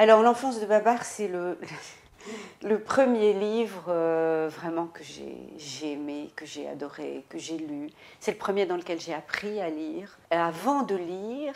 Alors, L'enfance de Babar, c'est le premier livre vraiment que j'ai aimé, que j'ai adoré, que j'ai lu. C'est le premier dans lequel j'ai appris à lire. Et avant de lire,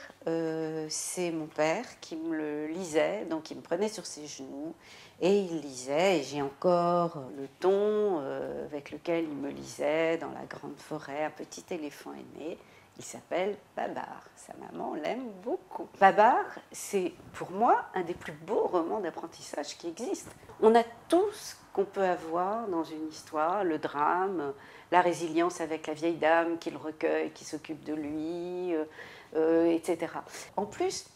c'est mon père qui me le lisait, donc il me prenait sur ses genoux et il lisait. Et j'ai encore le ton avec lequel il me lisait dans la grande forêt, un petit éléphant est né. Il s'appelle Babar. Sa maman l'aime beaucoup. Babar, c'est pour moi un des plus beaux romans d'apprentissage qui existent. On a tout ce qu'on peut avoir dans une histoire, le drame, la résilience avec la vieille dame qui le recueille, qui s'occupe de lui, etc. En plus,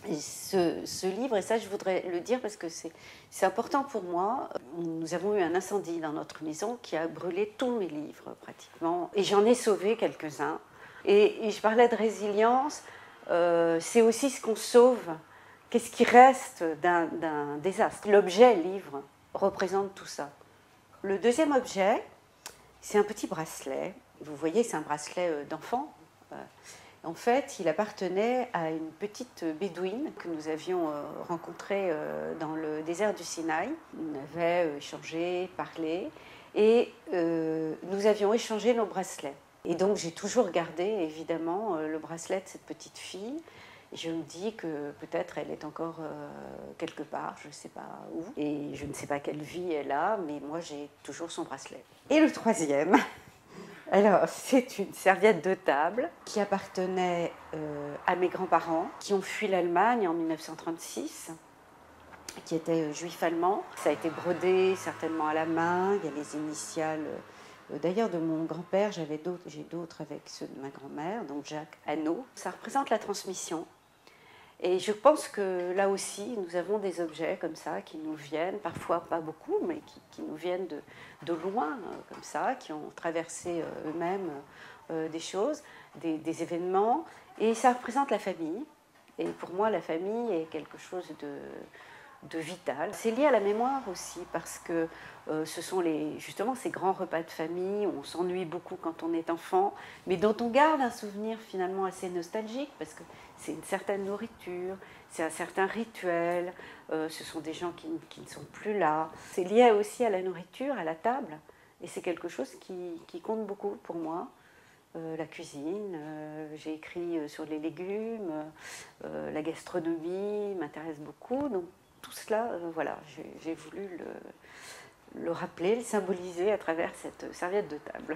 ce livre, et ça je voudrais le dire parce que c'est important pour moi, nous avons eu un incendie dans notre maison qui a brûlé tous mes livres pratiquement, et j'en ai sauvé quelques-uns. Et je parlais de résilience, c'est aussi ce qu'on sauve, qu'est-ce qui reste d'un désastre. L'objet livre représente tout ça. Le deuxième objet, c'est un petit bracelet. Vous voyez, c'est un bracelet d'enfant. En fait, il appartenait à une petite bédouine que nous avions rencontrée dans le désert du Sinaï. On avait échangé, parlé, et nous avions échangé nos bracelets. Et donc j'ai toujours gardé évidemment le bracelet de cette petite fille. Et je me dis que peut-être elle est encore quelque part, je ne sais pas où. Et je ne sais pas quelle vie elle a, mais moi j'ai toujours son bracelet. Et le troisième, alors c'est une serviette de table qui appartenait à mes grands-parents qui ont fui l'Allemagne en 1936. Qui étaient juifs allemands. Ça a été brodé certainement à la main, il y a les initiales d'ailleurs de mon grand-père, j'ai d'autres avec ceux de ma grand-mère, donc Jacques Hannot. Ça représente la transmission. Et je pense que là aussi, nous avons des objets comme ça qui nous viennent, parfois pas beaucoup, mais qui nous viennent de loin, comme ça, qui ont traversé eux-mêmes des choses, des événements. Et ça représente la famille. Et pour moi, la famille est quelque chose de vital. C'est lié à la mémoire aussi, parce que ce sont justement ces grands repas de famille où on s'ennuie beaucoup quand on est enfant, mais dont on garde un souvenir finalement assez nostalgique, parce que c'est une certaine nourriture, c'est un certain rituel, ce sont des gens qui ne sont plus là. C'est lié aussi à la nourriture, à la table, et c'est quelque chose qui compte beaucoup pour moi. La cuisine, j'ai écrit sur les légumes, la gastronomie m'intéresse beaucoup, donc tout cela, voilà, j'ai voulu le rappeler, le symboliser à travers cette serviette de table.